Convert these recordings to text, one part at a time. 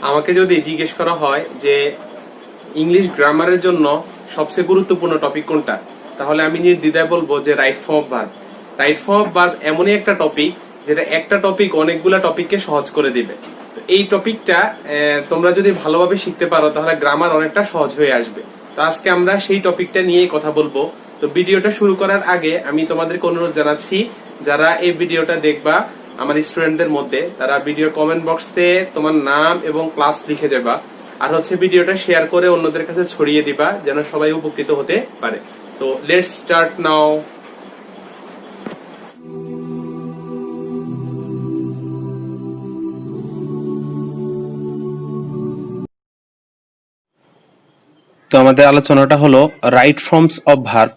আমাকে যদি জিজ্ঞেস করা হয় যে ইংলিশ গ্রামারের জন্য সবচেয়ে গুরুত্বপূর্ণ টপিক কোনটা, তাহলে আমি নির্দ্বিধায় বলবো যে right form of verb. Right form of verb এমনই একটা টপিক যেটা একটা টপিক অনেকগুলা টপিককে সহজ করে দিবে। তো এই টপিকটা তোমরা যদি ভালোভাবে শিখতে পারো তাহলে গ্রামার অনেকটা সহজ হয়ে আসবে। তো আজকে আমরা সেই টপিকটা নিয়েই কথা বলবো। তো ভিডিওটা শুরু করার আগে আমি তোমাদেরকে অনুরোধ জানাচ্ছি, যারা এই ভিডিওটা দেখবা আমার স্টুডেন্টদের মধ্যে, তারা ভিডিও কমেন্ট বক্সে তোমার নাম এবং ক্লাস লিখে যাবা, আর ভিডিওটা শেয়ার করে অন্যদের কাছে ছড়িয়ে দিবা যেন সবাই উপকৃত হতে পারে। তো লেটস স্টার্ট নাও। তো আমাদের আলোচনাটা হলো রাইট ফর্মস অফ ভার্ব।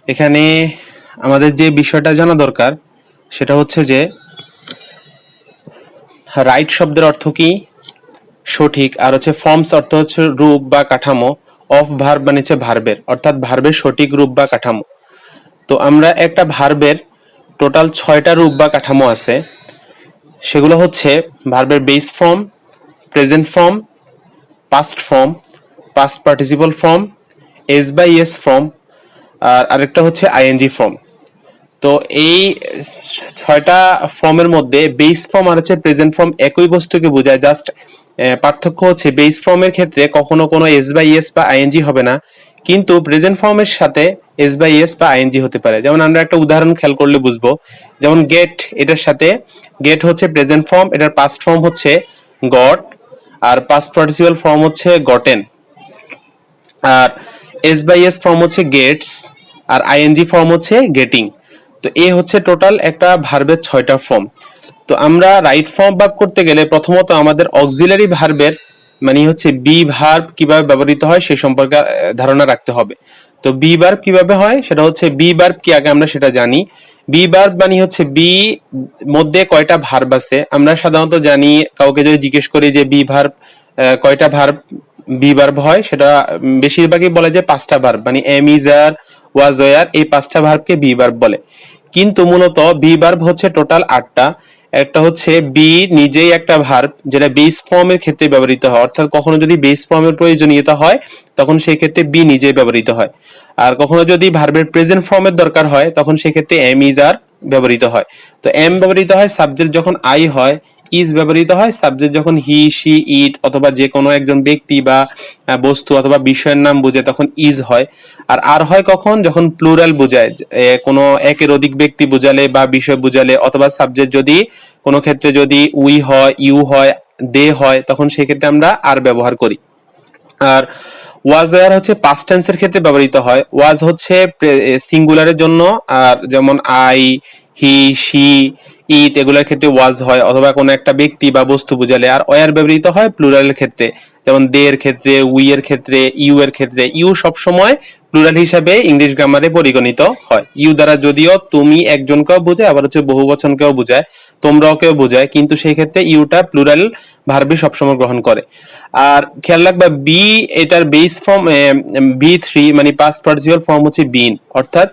এখানে আমাদের যে বিষয়টা জানা দরকার সেটা হচ্ছে যে রাইট শব্দের অর্থ কি, সঠিক, আর ফর্মস অর্থ হচ্ছে রূপ বা কাঠামো, অফ ভার্ব মানে হচ্ছে ভার্বের, অর্থাৎ ভার্বের সঠিক রূপ বা কাঠামো। তো আমরা একটা ভার্বের টোটাল 6টা রূপ বা কাঠামো আছে। সেগুলো হচ্ছে ভার্বের base form, present form, past form, past participle form, s by S form, আর আরেকটা হচ্ছে আইএনজি ফর্ম। তো এই 6টা ফর্মের মধ্যে বেস ফর্ম আর প্রেজেন্ট ফর্ম একই বস্তুকে বোঝায়, জাস্ট পার্থক্য হচ্ছে বেস ফর্মের ক্ষেত্রে কখনো কোনো এস বাই এস বা আইএনজি হবে না, কিন্তু প্রেজেন্ট ফর্মের সাথে এস বাই এস বা আইএনজি হতে পারে। যেমন আমরা একটা উদাহরণ খেয়াল করলে বুঝবো, যেমন গেট, এটার সাথে গেট হচ্ছে প্রেজেন্ট ফর্ম, এটার পাস্ট ফর্ম হচ্ছে গট, আর পাস্ট পার্টিসিপল ফর্ম হচ্ছে গটেন, আর এস বাই এস ফর্ম হচ্ছে গেটস, আর আইএনজি ফর্ম হচ্ছে গেটিং। তো এ হচ্ছে টোটাল একটা ভার্বের 6টা ফর্ম। তো আমরা রাইট ফর্ম ভার্ব করতে গেলে প্রথমত আমাদের অক্সিলারি ভার্বের মানে হচ্ছে বি ভার্ব কিভাবে ব্যবহৃত হয় সে সম্পর্কে ধারণা রাখতে হবে। তো বি ভার্ব কিভাবে হয় সেটা হচ্ছে, বি ভার্ব কি আগে আমরা সেটা জানি। বি ভার্ব মানে হচ্ছে বি মধ্যে কয়টা ভার্ব আছে। আমরা সাধারণত জানি, কাউকে যদি জিজ্ঞেস করি যে বি ভার্ব কয়টা ভার্ব বি ভার্ব হয়, সেটা বেশিরভাগই বলে যে 5টা ভার্ব, মানে am is are, was were, এই 5টা ভার্বকে বি ভার্ব বলে। কিন্তু মূলত বি ভার্ব হচ্ছে টোটাল 8টা। একটা হচ্ছে বি নিজেই একটা ভার্ব, যেটা বেস ফর্মের ক্ষেত্রে ব্যবহৃত হয়, অর্থাৎ কখনো যদি বেস ফর্মের প্রয়োজনীয়তা হয় তখন সেই ক্ষেত্রে বি নিজেই ব্যবহৃত হয়। আর কখনো যদি ভার্বের প্রেজেন্ট ফর্মের দরকার হয় তখন সেই ক্ষেত্রে এম ইজ আর ব্যবহৃত হয়। তো এম ব্যবহৃত হয় সাবজেক্ট যখন আই হয়, ইজ ব্যবহৃত হয় সাবজেক্ট যখন হি, শি, ইট অথবা যে কোনো একজন ব্যক্তি বা বস্তু অথবা বিষয়ের নাম বোঝায় তখন ইজ হয়। আর হয় কখন, যখন প্লুরাল বোঝায়, কোনো একের অধিক ব্যক্তি বোঝালে বা বিষয় বোঝালে, অথবা সাবজেক্ট যদি কোনো ক্ষেত্রে যদি উই হয়, ইউ হয়, দে হয়, তখন সেক্ষেত্রে আমরা আর ব্যবহার করি। আর ওয়াজ ওয়ার হচ্ছে পাস্ট টেন্সের ক্ষেত্রে ব্যবহৃত হয়। ওয়াজ হচ্ছে সিঙ্গুলারের জন্য, আর যেমন আই, হি, শি, ইট এগুলোর ক্ষেত্রে ওয়াজ হয়, অথবা কোনো একটা ব্যক্তি বা বস্তু বোঝালে। আর ওয়ার ব্যবহৃত হয় প্লুরালের ক্ষেত্রে, যেমন দে এর ক্ষেত্রে, উই এর ক্ষেত্রে, ইউ এর ক্ষেত্রে। ইউ সবসময় প্লুরাল হিসাবে ইংলিশ গ্রামারে পরিগণিত হয়। ইউ দ্বারা যদিও তুমি একজনকেও বোঝায়, আবার বহু বচনকেও বোঝায়, তোমরাও কেউ বোঝায়, কিন্তু সেই ক্ষেত্রে ইউটা প্লুরাল ভার্বই সবসময় গ্রহণ করে। আর খেয়াল রাখবা, বি এটার বেস ফর্ম বি3, মানে পাস্ট পার্টিসিপল ফর্ম হচ্ছে বিন, অর্থাৎ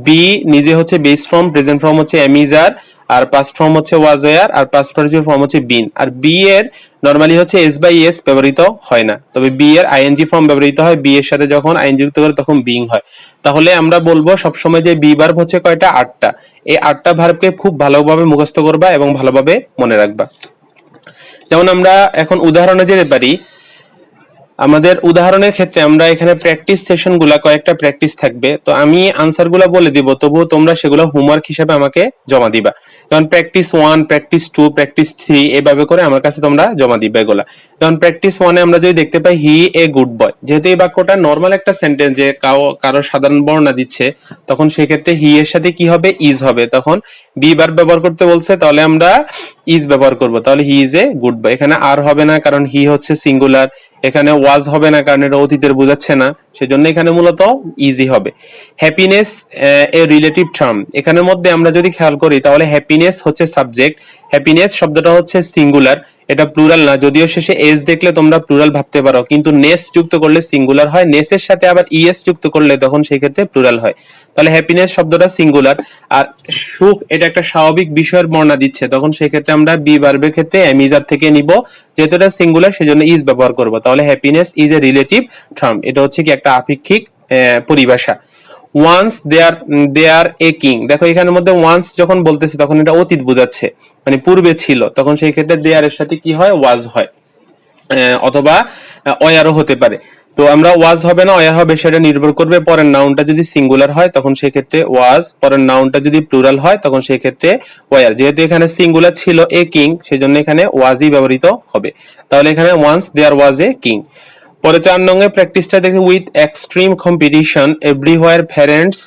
বি নিজে হচ্ছে বেস ফর্ম, প্রেজেন্ট ফর্ম হচ্ছে এমিজার, আর পাস্ট ফর্ম হচ্ছে ওয়াজ ওয়ার, আর পাস্ট পার্টিসিপল ফর্ম হচ্ছে বিন। আর বি এর নরমালি হচ্ছে এস বাই এস ব্যবহৃত হয় না, তবে বি এর আইএনজি ফর্ম ব্যবহৃত হয়। বি এর সাথে যখন আইএনজি যুক্ত করে তখন বিং হয়। তাহলে আমরা বলবো সবসময় যে বি ভার্ব হচ্ছে কয়টা, 8টা। এই 8টা ভার্বকে খুব ভালোভাবে মুখস্থ করবা এবং ভালোভাবে মনে রাখবা। যেমন আমরা এখন উদাহরণে যেতে পারি। আমাদের উদাহরণের ক্ষেত্রে আমরা এখানে প্র্যাকটিস সেশন গুলা, কয়েকটা প্র্যাকটিস থাকবে, তো আমি আনসার গুলা বলে দিব, তবুও তোমরা সেগুলো হোমওয়ার্ক হিসেবে আমাকে জমা দিবা। যেমন প্র্যাকটিস 1, প্র্যাকটিস 2, প্র্যাকটিস 3, এভাবে করে আমার কাছে তোমরা জমা দিবে এগুলা। যেমন প্র্যাকটিস 1-এ আমরা যদি দেখতে পাই হি এ গুড বয়, যেহেতু এই বাক্যটা নর্মাল একটা সেন্টেন্স, যে কারো সাধারণ বর্ণনা দিচ্ছে, তখন সেক্ষেত্রে হি এর সাথে কি হবে, ইজ হবে। তখন বি ভার্ব ব্যবহার করতে বলছে, তাহলে আমরা ইজ ব্যবহার করব, তাহলে he is a good boy. এখানে আর হবে না, কারণ হি হচ্ছে সিঙ্গুলার। এখানে ওয়াজ হবে না, কারণ এটা অতীতের বোঝাচ্ছে না, সেজন্য এখানে মূলত ইজি হবে। হ্যাপিনেস এ রিলেটিভ টার্ম, এখানের মধ্যে আমরা যদি খেয়াল করি তাহলে হ্যাপিনেস হচ্ছে সাবজেক্ট, হ্যাপিনেস শব্দটা হচ্ছে সিঙ্গুলার, এটা প্লুরাল না, যদিও শেষে এস দেখলে তোমরা প্লুরাল ভাবতে পারো, কিন্তু নেস যুক্ত করলে সিঙ্গুলার হয়, নেসের সাথে আবার ইএস যুক্ত করলে তখন সেই ক্ষেত্রে প্লুরাল হয়। তাহলে হ্যাপিনেস শব্দটা সিঙ্গুলার, আর সুখ এটা একটা স্বাভাবিক বিষয়ের বর্ণনা দিচ্ছে, তখন সেই ক্ষেত্রে আমরা বি ভার্বের ক্ষেত্রে এমিজার থেকে নিব, যেহেতু এটা সিঙ্গুলার সেজন্য ইজ ব্যবহার করব। তাহলে happiness is a relative term, এটা হচ্ছে কি একটা আপেক্ষিক পরিভাষা। Once they are a king, দেখো এখানের মধ্যে ওয়ান্স যখন বলতেছে তখন এটা অতীত বোঝাচ্ছে, মানে পূর্বে ছিল, তখন সেই ক্ষেত্রে দে আর এর সাথে কি হয়, ওয়াজ হয়, অথবা অয়ারও হতে পারে। তো আমরা ওয়াজ হবে না অয়ার হবে সেটা নির্ভর করবে পরের নাউনটা যদি সিঙ্গুলার হয় তখন সেই ক্ষেত্রে ওয়াজ, পরের নাউনটা যদি প্লুরাল হয় তখন সেই ক্ষেত্রে ওয়ার। যেহেতু এখানে সিঙ্গুলার ছিল এ কিং, সেজন্য এখানে ওয়াজই ব্যবহৃত হবে। তাহলে এখানে once there was a king. পরে 4 নম্বরের প্র্যাকটিসটা দেখে, with extreme competition everywhere parents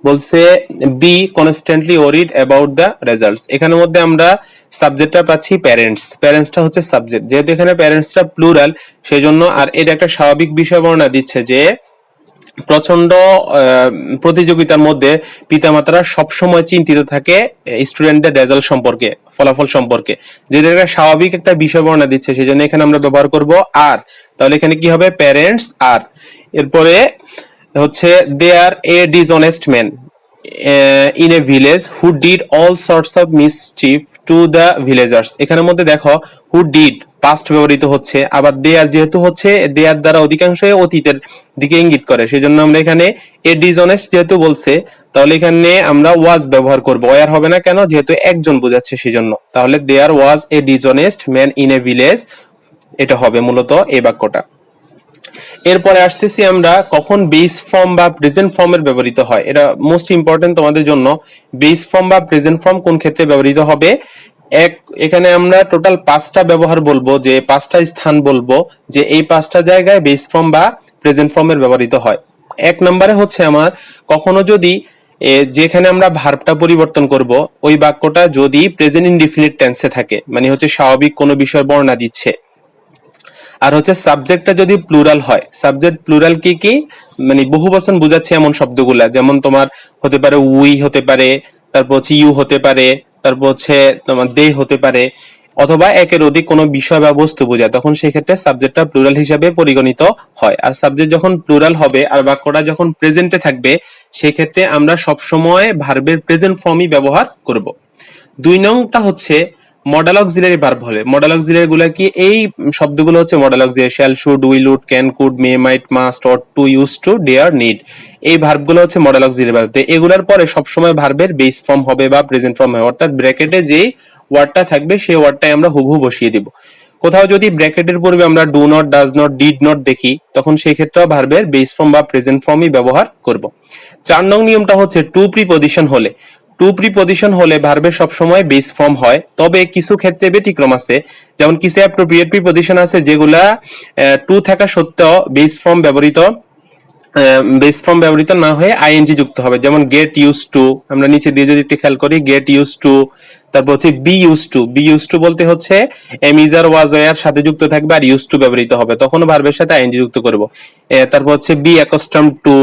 বলছে be constantly worried about the results. এখানের মধ্যে আমরা সাবজেক্টটা পাচ্ছি প্যারেন্টস, প্যারেন্টসটা হচ্ছে সাবজেক্ট, যেহেতু এখানে প্যারেন্টসটা প্লুরাল সেই জন্য, আর এটা একটা স্বাভাবিক বিষয় বর্ণনা দিচ্ছে যে প্রচন্ড প্রতিযোগিতার মধ্যে পিতামাতারা সবসময় চিন্তিত থাকে স্টুডেন্টদের রেজাল্ট সম্পর্কে, ফলাফল সম্পর্কে, যেটা একটা স্বাভাবিক একটা বিষয় বর্ণনা দিচ্ছে, সেই জন্য এখানে আমরা ব্যবহার করব আর। তাহলে এখানে কি হবে, প্যারেন্টস আর। এরপরে হচ্ছে they are a dishonest man in a village who did all sorts of mischief to the villagers. এখানের মধ্যে দেখো হু ডিড পাস্ট ব্যবহৃত হচ্ছে, আবার দে আর যেহেতু হচ্ছে দে আর দ্বারা অধিকাংশ অতীতের দিকে ইঙ্গিত করে, সেজন্য আমরা এখানে এ ডিসঅনেস্ট যেহেতু বলছে তাহলে এখানে আমরা ওয়াজ ব্যবহার করব, ওয়ার হবে না কেন, যেহেতু একজন বোঝাচ্ছে সেজন্য। তাহলে there was a dishonest man in a village, এটা হবে মূলত এই বাক্যটা। এরপরে আসতেছি আমরা কখন বেস ফর্ম বা প্রেজেন্ট ফর্মের ব্যবহৃত হয়, এটা মোস্ট ইম্পর্টেন্ট তোমাদের জন্য। বেস ফর্ম বা প্রেজেন্ট ফর্ম কোন ক্ষেত্রে ব্যবহৃত হবে, এখানে আমরা টোটাল 5টা ব্যবহার বলবো, যে 5টা স্থান বলবো যে এই 5টা জায়গায় বেস ফর্ম বা প্রেজেন্ট ফর্মের ব্যবহৃত হয়। 1 নম্বরে হচ্ছে আমার কখনো যদি যেখানে আমরা ভার্বটা পরিবর্তন করব ওই বাক্যটা যদি প্রেজেন্ট ইনডিফিনিট টেন্সে থাকে, মানে হচ্ছে স্বাভাবিক কোনো বিষয়ের বর্ণনা দিচ্ছে, আর হচ্ছে সাবজেক্টটা যদি প্লুরাল হয়। সাবজেক্ট প্লুরাল কি কি, মানে বহু বচন বোঝাচ্ছে এমন শব্দগুলা, যেমন তোমার হতে পারে উই হতে পারে, তারপর হচ্ছে ইউ হতে পারে, তারপর হচ্ছে তোমার দে হতে পারে, অথবা একের অধিক কোনো বিষয় বা বস্তু বোঝায়, তখন সেই ক্ষেত্রে সাবজেক্টটা প্লুরাল হিসাবে পরিগণিত হয়। আর সাবজেক্ট যখন প্লুরাল হবে আর বাক্যটা যখন প্রেজেন্টে থাকবে সেই ক্ষেত্রে আমরা সবসময় ভার্বের প্রেজেন্ট ফর্মই ব্যবহার করব। 2 নংটা হচ্ছে মডেল অক্সিলারি ভার্ব হলে, মডেল অক্সিলারি গুলা কি, এই শব্দগুলো হচ্ছে modal auxiliary, shall, should, will, would, can, could, may, might, must, ought, to, use to, dare, need, এই ভার্বগুলো হচ্ছে মডেল অক্সিলারি ভার্ব। তো এগুলোর পরে সবসময় ভার্বের বেস ফর্ম হবে বা প্রেজেন্ট ফর্ম হবে, অর্থাৎ ব্র্যাকেটে যেই ওয়ার্ডটা থাকবে সেই ওয়ার্ডটাই আমরা হুবহু বসিয়ে দিব। কোথাও যদি ব্র্যাকেটের পূর্বে আমরা do not, does not, did not দেখি তখন সেই ক্ষেত্রে ভার্বের বেস ফর্ম বা প্রেজেন্ট ফর্মই ব্যবহার করব। 4 নং নিয়মটা হচ্ছে টু প্রিপজিশন হলে, টু প্রিপজিশন হলে ভার্বের সবসময় বেস ফর্ম হয়, তবে কিছু ক্ষেত্রে ব্যতিক্রম আছে, যেমন কিছু অ্যাপ্রোপ্রিয়েট প্রিপজিশন আছে যেগুলা টু থাকা সত্ত্বেও বেস ফর্ম ব্যবহৃত না হয়ে আইএনজি যুক্ত হবে, যেমন গেট ইউজ টু, আমরা নিচে দিয়ে যদি একটু খেয়াল করি গেট ইউজ টু, তারপর হচ্ছে be use to, be use to বলতে হচ্ছে am is are was were সাথে যুক্ত থাকবে আর ইউজ টু ব্যবহৃত হবে, তখন ভার্বের সাথে আইএনজি যুক্ত করব। তারপর হচ্ছে be accustom to,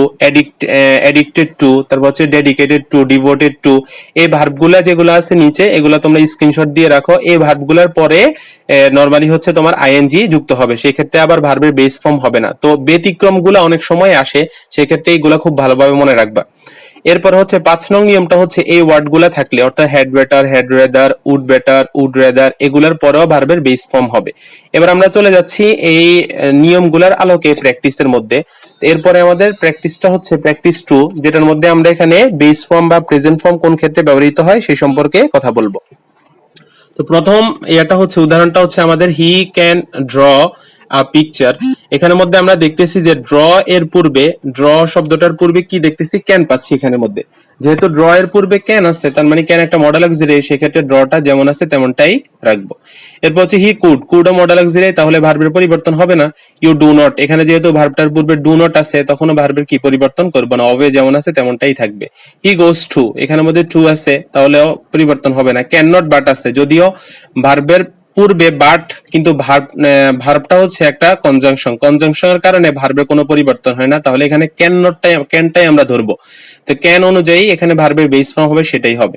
addicted to, তারপর হচ্ছে ডেডিকেটেড টু, ডিভোটেড টু, এই ভার্বগুলা যেগুলো আছে নিচে এগুলা তোমরা স্ক্রিনশট দিয়ে রাখো। এই ভার্বগুলার পরে নরমালি হচ্ছে তোমার আইএনজি যুক্ত হবে, সেই ক্ষেত্রে আবার ভার্বের বেস ফর্ম হবে না। তো ব্যতিক্রমগুলো অনেক সময় আসে, সেই ক্ষেত্রে এইগুলা খুব ভালোভাবে মনে রাখবা। এরপর হচ্ছে 5 নং নিয়মটা হচ্ছে এই ওয়ার্ডগুলা থাকলে, অর্থাৎ had better, had rather, would rather, এগুলার পরেও ভার্বের বেস ফর্ম হবে। এবার আমরা চলে যাচ্ছি এই নিয়মগুলার আলোকে প্র্যাকটিসের মধ্যে। এরপরে আমাদের প্র্যাকটিসটা হচ্ছে প্র্যাকটিস 2, যেটার মধ্যে আমরা এখানে বেস ফর্ম বা প্রেজেন্ট ফর্ম কোন ক্ষেত্রে ব্যবহৃত হয় সেই সম্পর্কে কথা বলবো। তো প্রথম এটা হচ্ছে উদাহরণটা হচ্ছে আমাদের he can draw a picture. এখানের মধ্যে আমরা দেখতেছি যে ড্র এর পূর্বে, ড্র শব্দটার পূর্বে কি দেখতেছি, ক্যান পাচ্ছি এখানের মধ্যে। যেহেতু ড্র এর পূর্বে ক্যান আছে তার মানে ক্যান একটা মডেল অক্সিলারি, সেক্ষেত্রে ড্রটা যেমন আছে তেমনটাই রাখবো। এরপর হচ্ছে হি কুড ও মডেল অক্সিলারি, তাহলে ভার্বের পরিবর্তন হবে না। ইউ ডু নট, এখানে যেহেতু ভার্বটার পূর্বে ডু নট আছে তখনও ভার্বের কি পরিবর্তন করবো না, অবে যেমন আছে তেমনটাই থাকবে। হি গোস টু, এখানের মধ্যে টু আছে তাহলেও পরিবর্তন হবে না। ক্যান নট বাট আছে, যদিও ভার্বের পূর্বে বাট, কিন্তু ভার্বটা হচ্ছে একটা কনজাংশনের কারণে ভার্বের কোনো পরিবর্তন হয় না, তাহলে এখানে ক্যানটাই আমরা ধরবো। তো ক্যান অনুযায়ী এখানে ভার্বের বেস ফর্ম হবে সেটাই হবে।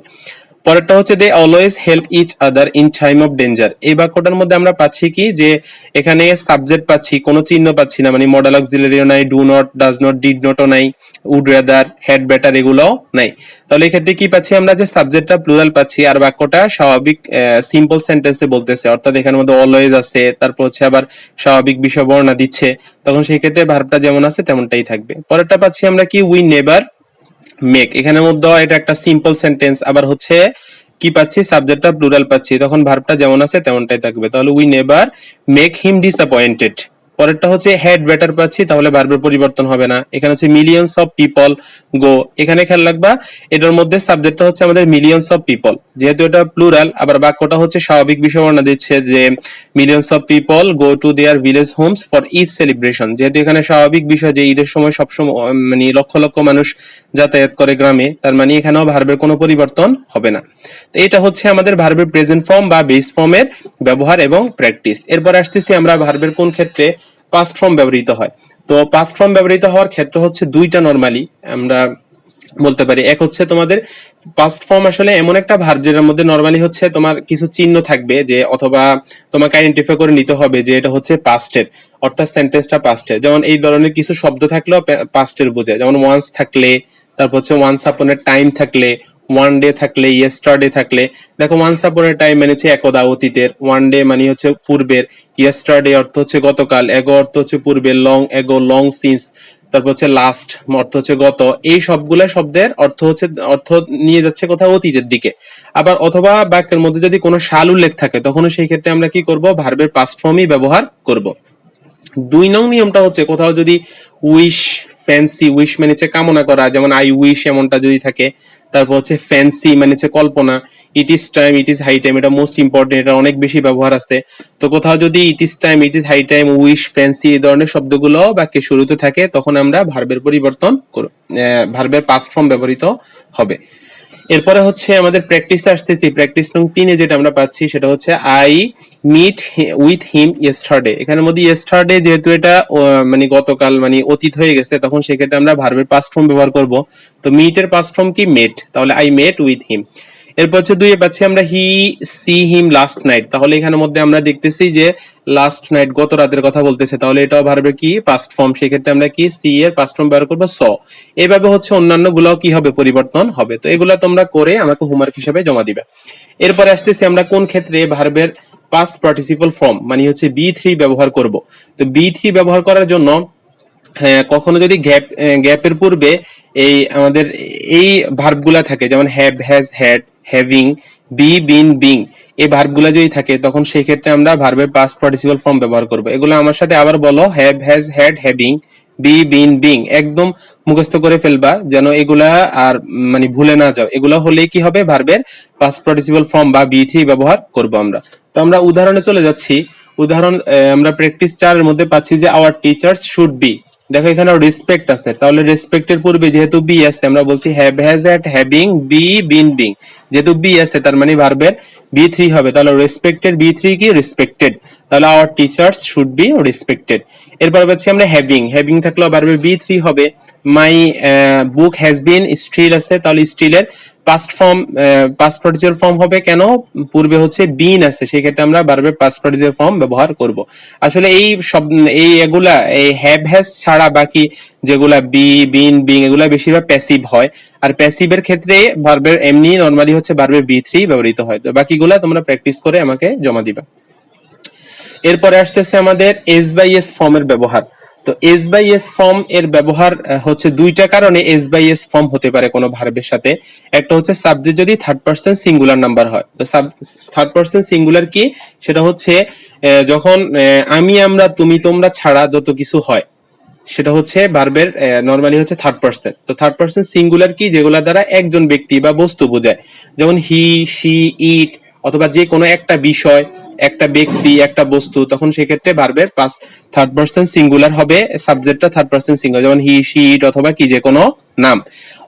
পরেরটা হচ্ছে they always help each other in time of danger. এই বাক্যটার মধ্যে আমরা পাচ্ছি কি যে এখানে সাবজেক্ট পাচ্ছি, কোনো চিহ্ন পাচ্ছি না, মানে মডেল অক্সিলারিও নাই, do not, does not, did নটও নাই, উড রাদার, হ্যাড বেটার এগুলোও নাই। তাহলে এক্ষেত্রে কি পাচ্ছি আমরা যে সাবজেক্টটা প্লুরাল পাচ্ছি আর বাক্যটা স্বাভাবিক সিম্পল সেন্টেন্সে বলতেছে, অর্থাৎ এখানের মধ্যে অলওয়েজ আছে, তারপর হচ্ছে আবার স্বাভাবিক বিষয় বর্ণনা দিচ্ছে, তখন সেই ক্ষেত্রে ভার্বটা যেমন আছে তেমনটাই থাকবে। পরেরটা পাচ্ছি আমরা কি উই নেভার মেক, এখানের মধ্যে এটা একটা সিম্পল সেন্টেন্স, আবার হচ্ছে কি পাচ্ছি সাবজেক্টটা প্লুরাল পাচ্ছি, তখন ভার্বটা যেমন আছে তেমনটাই থাকবে। তাহলে we never make him disappointed. পরেরটা হচ্ছে হ্যাড বেটার পাচ্ছি, তাহলে ভার্বের পরিবর্তন হবে না। এখানে হচ্ছে মিলিয়নস অফ পিপল গো, এখানে খেয়াল রাখবা এটার মধ্যে সাবজেক্টটা হচ্ছে আমাদের মিলিয়নস অফ পিপল, যেহেতু এটা প্লুরাল, আবার বাক্যটা হচ্ছে স্বাভাবিক বিষয় বর্ণনা দিচ্ছে যে millions of people go to their village Holmes for Eid celebration, যেহেতু এখানে স্বাভাবিক বিষয় যে ঈদের সময় সবসময় মানে লক্ষ লক্ষ মানুষ যাতায়াত করে গ্রামে, তার মানে এখানেও ভার্বের কোনো পরিবর্তন হবে না। তো এটা হচ্ছে আমাদের ভার্বের প্রেজেন্ট ফর্ম বা বেস ফর্মের ব্যবহার এবং প্র্যাকটিস। এরপর আসতেছি আমরা ভার্বের কোন ক্ষেত্রে পাস্ট ফর্ম ব্যবহৃত হয়। তো পাস্ট ফর্ম ব্যবহৃত হওয়ার ক্ষেত্র হচ্ছে দুইটা নরমালি আমরা বলতে পারি। এক হচ্ছে তোমাদের পাস্ট ফর্ম আসলে এমন একটা ভার্ব যেটার মধ্যে নরমালি হচ্ছে তোমার কিছু চিহ্ন থাকবে, যে অথবা তোমাকে আইডেন্টিফাই করে নিতে হবে যে এটা হচ্ছে পাস্টের, অর্থাৎ সেন্টেন্সটা পাস্টের। যেমন এই ধরনের কিছু শব্দ থাকলেও পাস্টের বোঝায়, যেমন ওয়ান্স থাকলে, তারপর হচ্ছে ওয়ান্স আপন এ টাইম থাকলে, ওয়ান ডে থাকলে, ইয়েস্টারডে থাকলে। দেখো ওয়ান্স আপন এ টাইম মানে হচ্ছে একদা অতীতের, ওয়ান ডে মানে হচ্ছে পূর্বের, ইয়েস্টারডে অর্থ হচ্ছে গতকাল, এগো অর্থ হচ্ছে পূর্বের, লং এগো লং সিন্স, তারপর হচ্ছে লাস্ট অর্থ হচ্ছে গত। এই সবগুলা শব্দের অর্থ নিয়ে যাচ্ছে কোথাও অতীতের দিকে। আবার অথবা বাক্যের মধ্যে যদি কোনো সাল উল্লেখ থাকে তখনও সেই ক্ষেত্রে আমরা কি করব, ভার্বের পাস্ট ফর্মই ব্যবহার করব। 2 নং নিয়মটা হচ্ছে কোথাও যদি উইশ, ফ্যান্সি, উইশ মানে হচ্ছে কামনা করা, যেমন আই উইশ এমনটা যদি থাকে, তারপর হচ্ছে ফ্যান্সি মানে হচ্ছে কল্পনা, it is time, it is high time, এটা মোস্ট ইম্পর্টেন্ট, এটা অনেক বেশি ব্যবহার আছে। তো কোথাও যদি it is time, it is high time, wish, fancy এই ধরনের শব্দগুলো বাক্যের শুরুতে থাকে, তখন আমরা ভার্বের পরিবর্তন করব, ভার্বের পাস্ট ফর্ম ব্যবহৃত হবে। এরপরে হচ্ছে আমাদের প্র্যাকটিসে আসতেছি। প্র্যাকটিস নং 3 যেটা আমরা পাচ্ছি সেটা হচ্ছে I meet with him yesterday. এখানের মধ্যে ইয়েস্টারডে যেহেতু এটা মানে গতকাল মানে অতীত হয়ে গেছে, তখন সেক্ষেত্রে আমরা ভার্বের পাস্ট ফর্ম ব্যবহার করব। তো মিট এর পাস্ট ফর্ম কি মেট, তাহলে আই মেট উইথ হিম। এরপর হচ্ছে 2 পাচ্ছি আমরা he see him last night, তাহলে এখানের মধ্যে আমরা দেখতেছি যে লাস্ট নাইট গত রাতের কথা বলতেছে, তাহলে এটাও ভার্বের কি পাস্ট ফর্ম, সেক্ষেত্রে আমরা কি সি এর পাস্ট ফর্ম ব্যবহার করবো স। এইভাবে হচ্ছে অন্যান্য গুলাও কি হবে, পরিবর্তন হবে। তো এগুলা তোমরা করে আমাকে হোমওয়ার্ক হিসেবে জমা দিবে। এরপরে আসতেছি আমরা কোন ক্ষেত্রে ভার্বের পাস্ট পার্টিসিপল ফর্ম মানে হচ্ছে বি3 ব্যবহার করব। তো বি3 ব্যবহার করার জন্য হ্যাঁ, কখনো যদি গ্যাপের পূর্বে এই আমাদের এই ভার্বগুলা থাকে, যেমন have, has, had, having, be, been, being, এই ভার্বগুলা যদি থাকে তখন সেই ক্ষেত্রে আমরা ভার্বের পাস্ট পার্টিসিপল ফর্ম ব্যবহার করব। এগুলো আমার সাথে আবার বলো, have, has, had, having, be, been, being, একদম মুখস্থ করে ফেলবা যেন এগুলা আর মানে ভুলে না যাও। এগুলা হলেই কি হবে, ভার্বের পাস্ট পার্টিসিপল ফর্ম বা বি3 ব্যবহার করব আমরা। তো আমরা উদাহরণে চলে যাচ্ছি। উদাহরণ আমরা প্র্যাকটিস 4 এর মধ্যে পাচ্ছি যে আওয়ার টিচার্স শুড বি। দেখো এখানে রেসপেক্ট আছে, তাহলে রেসপেক্টের পূর্বে যেহেতু বি আছে আমরা বলছি have, has, had, having, be, been, being. যেহেতু বি আছে তার মানে ভার্বের বি3 হবে, তাহলে রেসপেক্টেড বি3 কি রেসপেক্টেড, তাহলে our teachers should be respected. এরপর পাচ্ছি আমরা হ্যাভিং, হ্যাভিং থাকলেও ভার্বের বি3 হবে। মাই বুক হ্যাজ বিন স্টিল আছে, তাহলে স্টিলের past form past participle form হবে কেন, পূর্বে হচ্ছে বিন আছে, সেই ক্ষেত্রে আমরা ভার্বের পাস্ট পার্টিসিপল ফর্ম ব্যবহার করব। আসলে এই সব এই এগুলা এই হ্যাভ, হ্যাজ ছাড়া বাকি যেগুলা বি, বিন, বিং এগুলা বেশিরভাগ প্যাসিভ হয়, আর প্যাসিভের ক্ষেত্রে ভার্বের এমনি নরমালি হচ্ছে ভার্বের বি3 ব্যবহৃত হয়। তো বাকিগুলা তোমরা প্র্যাকটিস করে আমাকে জমা দিবা। এরপরে আসতেছে আমাদের এস বাই এস ফর্মের ব্যবহার। তো এস বাই এস ফর্ম এর ব্যবহার হচ্ছে দুইটা কারণে এস বাই এস ফর্ম হতে পারে কোনো ভার্বের সাথে। একটা হচ্ছে সাবজেক্ট যদি থার্ড পারসন সিঙ্গুলার নাম্বার হয়। তো থার্ড পারসন সিঙ্গুলার কি, সেটা হচ্ছে যখন আমি, আমরা, তুমি, তোমরা ছাড়া যত কিছু হয় সেটা হচ্ছে ভার্বের নরমালি হচ্ছে থার্ড পারসন। তো থার্ড পারসন সিঙ্গুলার কি, যেগুলা দ্বারা একজন ব্যক্তি বা বস্তু বোঝায়, যেমন হি, শি, ইট, অথবা যে কোনো একটা বিষয়, একটা ব্যক্তি, একটা বস্তু, তখন সেক্ষেত্রে ভার্বের থার্ড পারসন সিঙ্গুলার হবে, সাবজেক্টটা থার্ড পারসন সিঙ্গুলার, যেমন হি, শি, ইট, অথবা কি যে কোনো নাম।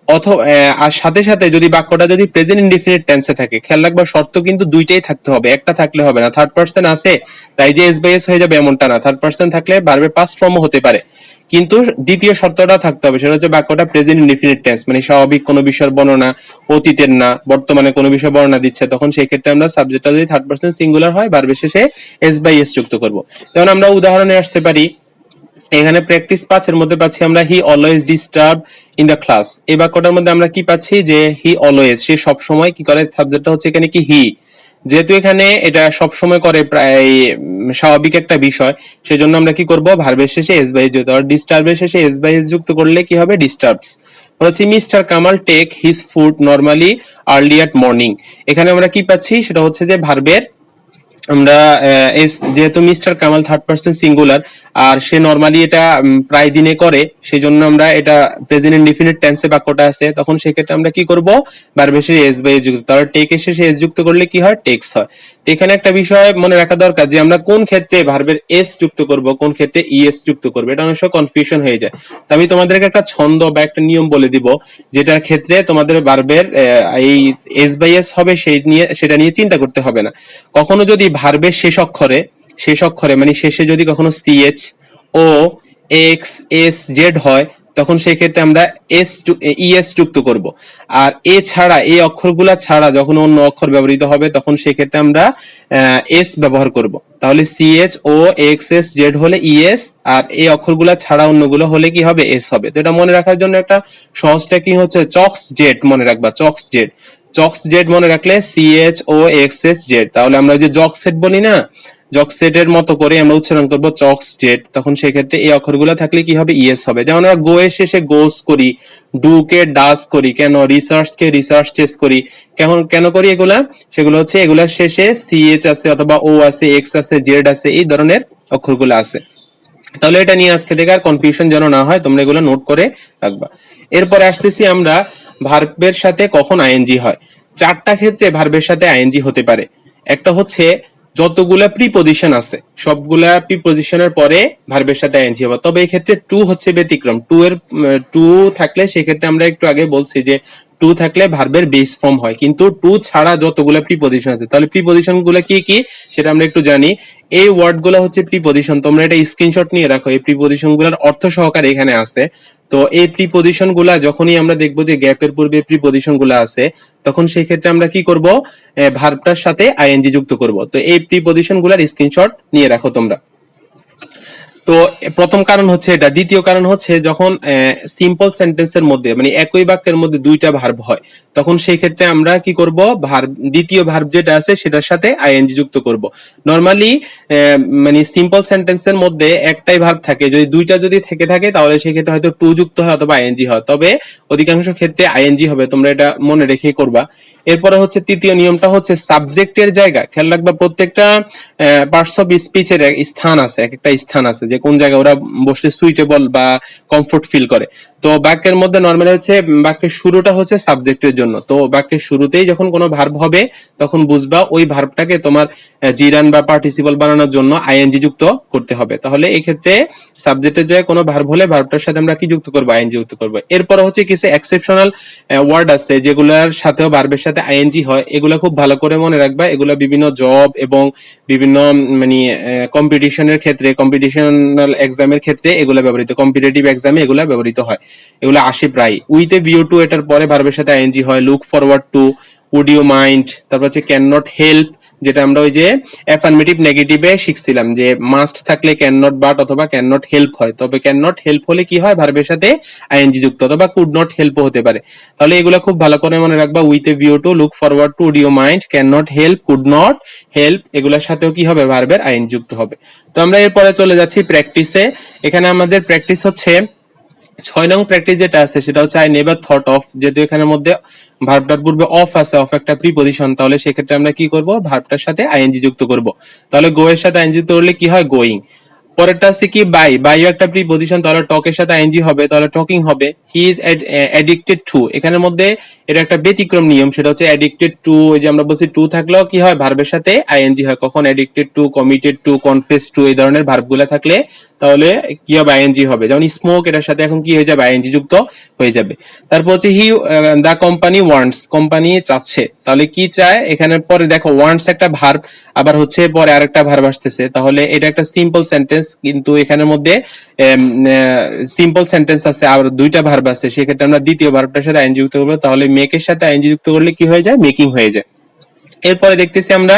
অথবা আর সাথে সাথে যদি বাক্যটা যদি প্রেজেন্ট ইনডিফিনিট টেন্সে থাকে, খেয়াল রাখবা শর্ত কিন্তু দুইটাই থাকতে হবে, একটা থাকলে হবে না। থার্ড পারসন আছে তাই যে এস বাই এস হয়ে যাবে এমনটা না, থার্ড পারসন থাকলে ভার্বের পাস্ট ফর্মও হতে পারে, কিন্তু দ্বিতীয় শর্তটা থাকতে হবে, সেটা হচ্ছে বাক্যটা প্রেজেন্ট ইনডিফিনিট টেন্স, মানে স্বাভাবিক কোনো বিষয়ের বর্ণনা, অতীতের না, বর্তমানে কোনো বিষয় বর্ণনা দিচ্ছে, তখন সেই ক্ষেত্রে আমরা সাবজেক্টটা যদি থার্ড পারসন সিঙ্গুলার হয় ভার্বের শেষে এস বাই এস যুক্ত করব। যেমন আমরা উদাহরণে আসতে পারি, এখানে প্র্যাকটিস 5 এর মধ্যে পাচ্ছি আমরা he always disturb in the class. এই বাক্যটার মধ্যে আমরা কি পাচ্ছি যে হি অলওয়েজ, সে সব সময় কি করে, সাবজেক্টটা হচ্ছে এখানে কি হি, যেহেতু এখানে এটা সব সময় করে প্রায় স্বাভাবিক একটা বিষয়, সেজন্য আমরা কি করব ভার্বের শেষে এস বাই এস যুক্ত, আর ডিস্টার্বের শেষে এস বাই এস যুক্ত করলে কি হবে ডিস্টার্বস। হচ্ছে mister Kamal take his food normally early at morning. এখানে আমরা কি পাচ্ছি সেটা হচ্ছে যে ভার্বের আমরা যেহেতু mister Kamal third person singular আর সে নরমালি এটা প্রায় দিনে করে, সেই জন্য আমরা এটা প্রেজেন্ট ইনডিফিনিট টেন্সে বাক্যটা আছে, তখন সেক্ষেত্রে আমরা কি করব ভার্বের শেষে এস বাই এস যুক্ত, তাহলে টেক এর শেষে এস যুক্ত করলে কি হয় টেক্স হয়। তো এখানে একটা বিষয় মনে রাখা দরকার যে আমরা কোন ক্ষেত্রে ভার্বের এস যুক্ত করব, কোন ক্ষেত্রে ইএস যুক্ত করব, এটা অনেক সময় কনফিউশন হয়ে যায়। তো আমি তোমাদেরকে একটা ছন্দ বা একটা নিয়ম বলে দিব, যেটার ক্ষেত্রে তোমাদের ভার্বের এই এস বাই এস হবে সেটা নিয়ে চিন্তা করতে হবে না। কখনো যদি ভার্বের শেষ অক্ষরে মানে শেষে যদি কখনো সিএইচ ও এক্স এস জেড হয়, তখন সেই ক্ষেত্রে আমরা ইএস যুক্ত করব। আর এ ছাড়া এই অক্ষরগুলা ছাড়া যখন অন্য অক্ষর ব্যবহৃত হবে, তখন সেই ক্ষেত্রে আমরা এস ব্যবহার করব। তাহলে সিএইচ ও এক্স এস জেড হলে ইএস, আর এই অক্ষরগুলা ছাড়া অন্যগুলো হলে কি হবে এস হবে। তো এটা মনে রাখার জন্য একটা সহজ টেকনিক হচ্ছে চক্স জেড মনে রাখবা, চক্স জেড। চক্স জেড মনে রাখলে সিএইচ ও এক্স এস জেড, তাহলে আমরা যে জক সেট বলি না, জক সেটের মতো করে আমরা উচ্চারণ করব চক্স জেড, তখন সেক্ষেত্রে এই অক্ষরগুলো থাকলে কি হবে ইএস হবে। যেমন আমরা গো এর শেষে গোস করি, ডু কে ডাস করি, কেন রিসার্চ কে রিসার্চেস করি, কেন কেন করি এগুলা, সেগুলো হচ্ছে এগুলার শেষে সিএইচ আছে অথবা ও আছে, এক্স আছে, জেড আছে, এই ধরনের অক্ষরগুলো আছে। তাহলে এটা নিয়ে আজকে থেকে আর কনফিউশন যেন না হয়, তোমরা এগুলো নোট করে রাখবা। এরপরে আসতেছি আমরা ভার্বের সাথে কখন আইএনজি হয়। চারটা ক্ষেত্রে ভার্বের সাথে আইএনজি হতে পারে। একটা হচ্ছে যতগুলা প্রিপজিশন আছে সবগুলা প্রিপজিশনের পরে ভার্বের সাথে আইএনজি হবে, তবে এই ক্ষেত্রে টু হচ্ছে ব্যতিক্রম। টু থাকলে সেক্ষেত্রে আমরা একটু আগে বলছি যে টু থাকলে ভার্বের বেস ফর্ম হয়, কিন্তু টু ছাড়া যতগুলো প্রিপজিশন আছে, তাহলে প্রিপজিশন গুলো কি কি সেটা আমরা একটু জানি। এই ওয়ার্ড গুলো হচ্ছে প্রিপজিশন, তোমরা এটা স্ক্রিনশট নিয়ে রাখো, এই প্রিপজিশন গুলার অর্থ সহকারে এখানে আছে। তো এই প্রিপজিশন গুলা যখনই আমরা দেখবো যে গ্যাপের পূর্বে প্রিপজিশন গুলা আছে, তখন সেই ক্ষেত্রে আমরা কি করব ভার্বটার সাথে আইএনজি যুক্ত করব। তো এই প্রিপজিশন গুলার স্ক্রিনশট নিয়ে রাখো তোমরা। তো প্রথম কারণ হচ্ছে এটা। দ্বিতীয় কারণ হচ্ছে যখন সিম্পল সেন্টেন্সের মধ্যে মানে একই বাক্যের মধ্যে দুইটা ভার্ব হয়, তখন সেই ক্ষেত্রে আমরা কি করব ভার্ব দ্বিতীয় ভার্ব যেটা আছে সেটার সাথে আইএনজি যুক্ত করব। নরমালি মানে সিম্পল সেন্টেন্সের মধ্যে একটাই ভার্ব থাকে, যদি দুইটা যদি থেকে থাকে তাহলে সেই ক্ষেত্রে হয়তো টু যুক্ত হয় অথবা আইএনজি হয়, তবে অধিকাংশ ক্ষেত্রে আইএনজি হবে, তোমরা এটা মনে রেখে করবা। এরপরে হচ্ছে তৃতীয় নিয়মটা হচ্ছে সাবজেক্টের জায়গা খেয়াল রাখবা। প্রত্যেকটা পার্টস অফ স্পিচের স্থান আছে, এক একটা স্থান আছে যে কোন জায়গায় ওরা বসলে সুইটেবল বা কমফোর্ট ফিল করে। তো বাক্যের মধ্যে নরমালি হচ্ছে বাক্যের শুরুটা হচ্ছে সাবজেক্টের জন্য, তো বাক্যের শুরুতেই যখন কোনো ভার্ব হবে তখন বুঝবা ওই ভার্বটাকে তোমার জিরান বা পার্টিসিপল বানানোর জন্য আইএনজি যুক্ত করতে হবে। তাহলে এই ক্ষেত্রে সাবজেক্টের জায়গায় কোনো ভার্ব হলে ভার্বটার সাথে আমরা কি যুক্ত করব আইএনজি যুক্ত করব। এরপরে হচ্ছে কিছু এক্সেপশনাল ওয়ার্ড আছে যেগুলোর সাথেও ভার্বের সাথে আইএনজি হয়, এগুলো খুব ভালো করে মনে রাখবা। এগুলো বিভিন্ন জব এবং বিভিন্ন মানে কম্পিটিশনের ক্ষেত্রে, কম্পিটিশনাল এক্সামের ক্ষেত্রে এগুলো ব্যবহৃত, কম্পিটিটিভ এক্সামে এগুলো ব্যবহৃত হয়, এগুলো আসে প্রায়। উইথ এ ভিউ টু এটার পরে ভার্বের সাথে আইএনজি হয়। Look forward to, would you mind, তারপর হচ্ছে ক্যান নট হেল্প, যেটা আমরা ওই যে অ্যাফার্মেটিভ নেগেটিভে শিখছিলাম যে মাস্ট থাকলে ক্যান নট বাট অথবা ক্যান নট হেল্প হয়, তবে ক্যান নট হেল্প হলে কি হয় ভার্বের সাথে আইএনজি যুক্ত, অথবা কুড নট হেল্পও হতে পারে। তাহলে এগুলো খুব ভালো করে মনে রাখবা। With a view to, look forward to, would you mind, can not help, could not help, এগুলোর সাথেও কি হবে ভার্বের আইএনজি যুক্ত হবে। তো আমরা এরপরে চলে যাচ্ছি প্র্যাকটিসে। এখানে আমাদের প্র্যাকটিস হচ্ছে 6 নং প্র্যাকটিস যেটা আছে সেটা হচ্ছে আই নেভার থট অফ। যেহেতু এখানের মধ্যে ভার্বটার পূর্বে অফ আছে, অফ একটা প্রিপজিশন, তাহলে সেক্ষেত্রে আমরা কি করব ভার্বটার সাথে আইএনজি যুক্ত করব। তাহলে গো এর সাথে আইএনজি যুক্ত করলে কি হয় গোয়িং। পরেরটা আছে কি বাই, বাইও একটা প্রিপজিশন, তাহলে টক এর সাথে আইএনজি হবে, তাহলে টকিং হবে। হি ইজ অ্যাডিক্টেড টু, এখানের মধ্যে এটা একটা ব্যতিক্রম নিয়ম, সেটা হচ্ছে অ্যাডিক্টেড টু, ওই যে আমরা বলছি টু থাকলেও কি হয় ভার্বের সাথে আইএনজি হয়, কখন addicted to, committed to, confess to, এই ধরনের ভার্বগুলো থাকলে তাহলে কি হবে, আইএনজি হবে। যেমন স্মোক, এটার সাথে এখন কি হয়ে যাবে, আইএনজি যুক্ত হয়ে যাবে। তারপর হচ্ছে হি, দা কোম্পানি ওয়ান্টস, কোম্পানি চাচ্ছে, তাহলে কি চায়, এখানে পরে দেখো ওয়ান্টস একটা ভার্ব, আবার হচ্ছে পরে আরেকটা ভার্ব আসতেছে, তাহলে এটা একটা সিম্পল সেন্টেন্স, কিন্তু এখানের মধ্যে সিম্পল সেন্টেন্স আছে আর দুইটা ভার্ব আছে, সেক্ষেত্রে আমরা দ্বিতীয় ভার্বটার সাথে আইএনজি যুক্ত করবো, তাহলে মেকের সাথে আইএনজি যুক্ত করলে কি হয়ে যায়, মেকিং হয়ে যায়। এরপরে দেখতেছি আমরা,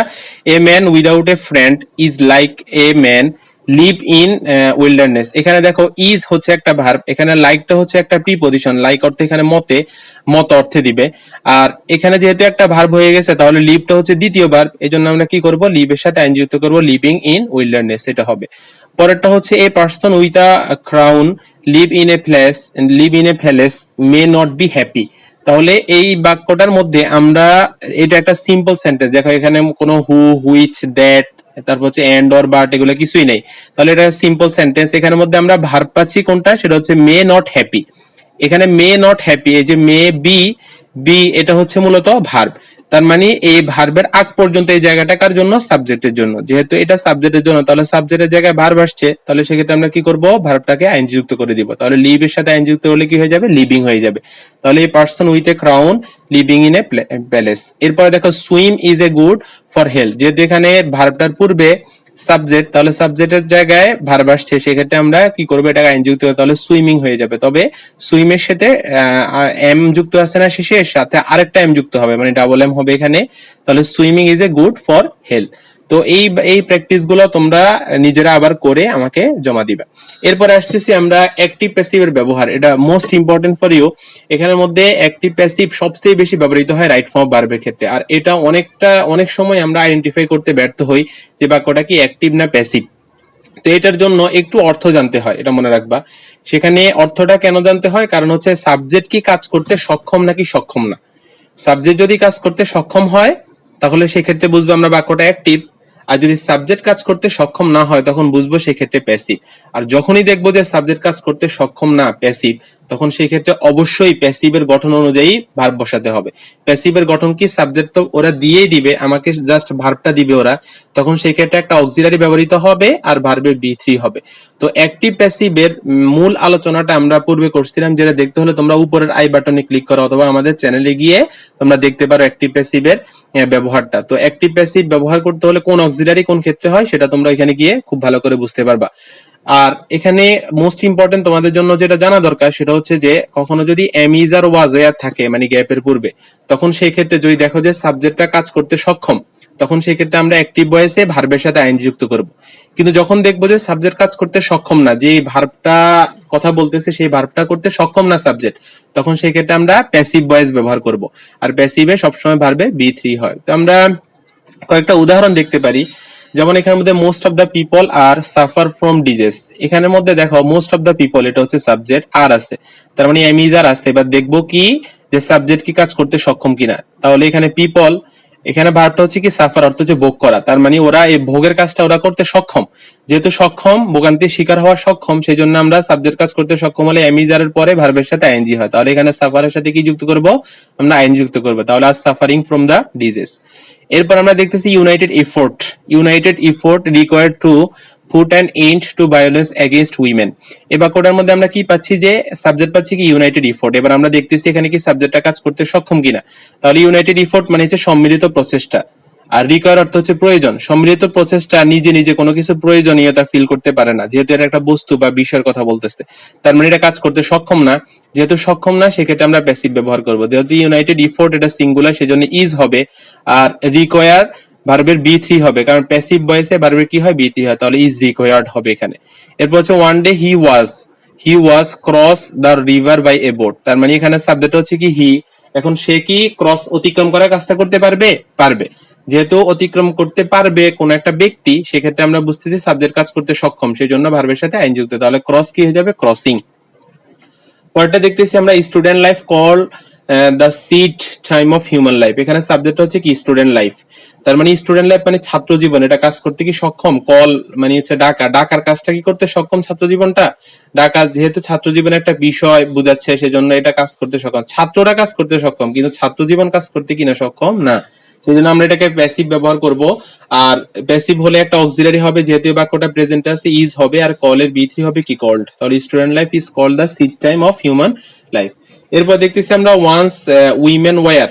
a man without a friend is like a man live in wilderness. এখানে দেখো ইজ হচ্ছে একটা ভার্ব, এখানে লাইকটা হচ্ছে একটা প্রিপজিশন, লাইক অর্থে এখানে মতে, মত অর্থে দিবে। আর এখানে যেহেতু একটা ভার্ব হয়ে গেছে, তাহলে লিভটা হচ্ছে দ্বিতীয় ভার্ব, এই জন্য আমরা কি করব, লিভের সাথে আইন যুক্ত করবো, লিভিং ইন উইল্ডারনেস, এটা হবে। পরেরটা হচ্ছে, a person with a crown live in a place, live in a palace may not be happy. তাহলে এই বাক্যটার মধ্যে আমরা, এটা একটা সিম্পল সেন্টেন্স, দেখো এখানে কোনো হু, হুইচ, দ্যাট, তারপর হচ্ছে এন্ড অর বাট, এগুলো কিছুই নেই, তাহলে এটা সিম্পল সেন্টেন্স। এখানের মধ্যে আমরা ভার্ব পাচ্ছি কোনটা, সেটা হচ্ছে মে নট হ্যাপি। এখানে মে নট হ্যাপি, এই যে মে বি, বি এটা হচ্ছে মূলত ভার্ব, তার মানে এই ভার্বের আগ পর্যন্ত এই জায়গাটা কার জন্য, সাবজেক্টের জন্য, যেহেতু এটা সাবজেক্টের জন্য, তাহলে সাবজেক্টের জায়গায় ভার্ব আসছে, তাহলে সেক্ষেত্রে আমরা কি করব, ভার্বটাকে আইএনজি যুক্ত করে দিব, তাহলে লিভ এর সাথে আইএনজি যুক্ত হলে কি হয়ে যাবে, লিভিং হয়ে যাবে। তাহলে এই person with a crown living in a palace. এরপরে দেখো, swim is a good for health, যেহেতু এখানে ভার্বটার পূর্বে সাবজেক্ট, তাহলে সাবজেক্টের জায়গায় ভার্ব আসছে, সেক্ষেত্রে আমরা কি করবো, এটা আইন যুক্ত, তাহলে সুইমিং হয়ে যাবে। তবে সুইমের সাথে এম যুক্ত আছে না শেষে, সাথে আরেকটা এম যুক্ত হবে, মানে ডাবল এম হবে এখানে, তাহলে swimming is a good for health. তো এই প্র্যাকটিস গুলো তোমরা নিজেরা আবার করে আমাকে জমা দিবা। এরপরে আসতেছি আমরা অ্যাক্টিভ প্যাসিভের ব্যবহার, এটা মোস্ট ইম্পর্টেন্ট ফর ইউ। এখানের মধ্যে অ্যাক্টিভ প্যাসিভ সবচেয়ে বেশি ব্যবহৃত হয় রাইট ফর্ম ভার্বের ক্ষেত্রে, আর এটা অনেক সময় আমরা আইডেন্টিফাই করতে ব্যর্থ হই যে বাক্যটা কি অ্যাক্টিভ না প্যাসিভ। তো এটার জন্য একটু অর্থ জানতে হয়, এটা মনে রাখবা। সেখানে অর্থটা কেন জানতে হয়, কারণ হচ্ছে সাবজেক্ট কি কাজ করতে সক্ষম নাকি সক্ষম না। সাবজেক্ট যদি কাজ করতে সক্ষম হয়, তাহলে সেক্ষেত্রে বুঝবো আমরা বাক্যটা অ্যাক্টিভ, আর যদি সাবজেক্ট কাজ করতে সক্ষম না হয়, তখন বুঝবো সেক্ষেত্রে প্যাসিভ। আর যখনই দেখবো যে সাবজেক্ট কাজ করতে সক্ষম না, প্যাসিভ, তখন সেই ক্ষেত্রে অবশ্যই প্যাসিভের গঠন অনুযায়ী ভার্ব বসাতে হবে। প্যাসিভের গঠন কি, সাবজেক্ট তো ওরা দিয়েই দিবে, আমাকে জাস্ট ভার্বটা দিবে ওরা, তখন সেই ক্ষেত্রে একটা অক্সিলারি ব্যবহৃত হবে আর ভার্বের বি3 হবে। তো অ্যাক্টিভ প্যাসিভের মূল আলোচনাটা আমরা পূর্বে করছিলাম, যেটা দেখতে হলে তোমরা উপরের আই বাটনে ক্লিক করো, অথবা আমাদের চ্যানেলে গিয়ে তোমরা দেখতে পারো অ্যাক্টিভ প্যাসিভের ব্যবহারটা। তো অ্যাক্টিভ প্যাসিভ ব্যবহার করতে হলে কোন অক্সিলারি কোন ক্ষেত্রে হয়, সেটা তোমরা এখানে গিয়ে খুব ভালো করে বুঝতে পারবা। আর এখানে মোস্ট ইম্পর্টেন্ট তোমাদের জন্য যেটা জানা দরকার, সেটা হচ্ছে যে কখনো যদি am is are was were থাকে, মানে গ্যাপের পূর্বে, তখন সেই ক্ষেত্রে যদি দেখো যে সাবজেক্টটা কাজ করতে সক্ষম, তখন সেই ক্ষেত্রে আমরা অ্যাক্টিভ ভয়েসে ভার্বের সাথে আইএনজি যুক্ত করব। কিন্তু যখন দেখবো যে সাবজেক্ট কাজ করতে সক্ষম না, যে ভার্বটা কথা বলতেছে সেই ভার্বটা করতে সক্ষম না সাবজেক্ট, তখন সেই ক্ষেত্রে আমরা প্যাসিভ ভয়েস ব্যবহার করব। আর প্যাসিভে সবসময় ভার্বে বি3 হয়। তো আমরা কয়েকটা উদাহরণ দেখতে পারি, যেমন এখানের মধ্যে most of the people are suffer from disease. এখানের মধ্যে দেখো মোস্ট অফ দ্য পিপল, এটা হচ্ছে সাবজেক্ট, আর আছে, তার মানে এম ইজ আর আছে। এবার দেখবো কি যে সাবজেক্ট কি কাজ করতে সক্ষম কিনা, তাহলে এখানে পিপল, এখানে ভার্বটা হচ্ছে কি সাফার, অর্থ হচ্ছে ভোগ করা, তার মানে ওরা এই ভোগের কাজটা ওরা করতে সক্ষম। যেহেতু সক্ষম, ভোগান্তির শিকার হওয়া সক্ষম, সেই জন্য আমরা সাবজেক্ট কাজ করতে সক্ষম হলে এম ইজ আর এর পরে ভার্বের সাথে আইএনজি হয়, তাহলে এখানে সাফারের সাথে কি যুক্ত করব, আমরা আইএনজি যুক্ত করব, তাহলে are suffering from the disease. এরপর আমরা দেখতেছি united effort, united effort required to put an end to violence against women. এই বাক্যটার মধ্যে আমরা কি পাচ্ছি, যে সাবজেক্ট পাচ্ছি কি ইউনাইটেড এফোর্ট। এবার আমরা দেখতেছি এখানে কি সাবজেক্টটা কাজ করতে সক্ষম কিনা, তাহলে ইউনাইটেড এফোর্ট মানে হচ্ছে সম্মিলিত প্রচেষ্টা, আর রিকোয়ার অর্থ হচ্ছে প্রয়োজন। সম্মিলিত প্রচেষ্টা নিজে নিজে কোনো কিছু প্রয়োজনীয়তা ফিল করতে পারে না, যেহেতু এটা একটা বস্তু বা বিষয়ের কথা বলতেছে, তার মানে এটা কাজ করতে সক্ষম না। যেহেতু সক্ষম না, সেক্ষেত্রে আমরা প্যাসিভ ব্যবহার করবো। যেহেতু ইউনাইটেড এফোর্ট এটা সিঙ্গুলার, সেজন্য ইজ হবে, আর রিকোয়ার ভার্বের বি3 হবে, কারণ প্যাসিভ ভয়েসে ভার্বের কি হয়, বি3 হয়, তাহলে ইজ রিকোয়ার্ড হবে এখানে। এরপর হচ্ছে one day he was cross the river by a boat, তার মানে এখানে সাবজেক্ট হচ্ছে কি হি, এখন সে কি ক্রস অতিক্রম করার কাজটা করতে পারবে, পারবে। যেহেতু অতিক্রম করতে পারবে কোন একটা ব্যক্তি, সেক্ষেত্রে আমরা বুঝতেছি সাবজেক্ট কাজ করতে সক্ষম, সেই জন্য ভার্বের সাথে আইন যুক্ত, তাহলে ক্রস কি হয়ে যাবে, ক্রসিং। পরেরটা দেখতেছি আমরা, student life call the seed time of human life. এখানে সাবজেক্ট হচ্ছে কি স্টুডেন্ট লাইফ, তার মানে স্টুডেন্ট লাইফ মানে ছাত্র জীবন, এটা কাজ করতে কি সক্ষম। কল মানে হচ্ছে ডাকা, ডাকার কাজটা কি করতে সক্ষম ছাত্র জীবনটা, ডাকা, যেহেতু ছাত্র জীবনের একটা বিষয় বুঝাচ্ছে, সেজন্য এটা কাজ করতে সক্ষম, ছাত্ররা কাজ করতে সক্ষম, কিন্তু ছাত্র জীবন কাজ করতে কিনা সক্ষম না। সেজন্য আমরা এটাকে প্যাসিভ ব্যবহার করব। আর প্যাসিভ হলে একটা অক্সিলারি হবে, যেহেতু এই বাক্যটা প্রেজেন্ট আছে ইজ হবে, আর কলের বি3 হবে কি কল্ড। তাহলে student life is called the seed time of human life. এরপর দেখতেছি আমরা once women were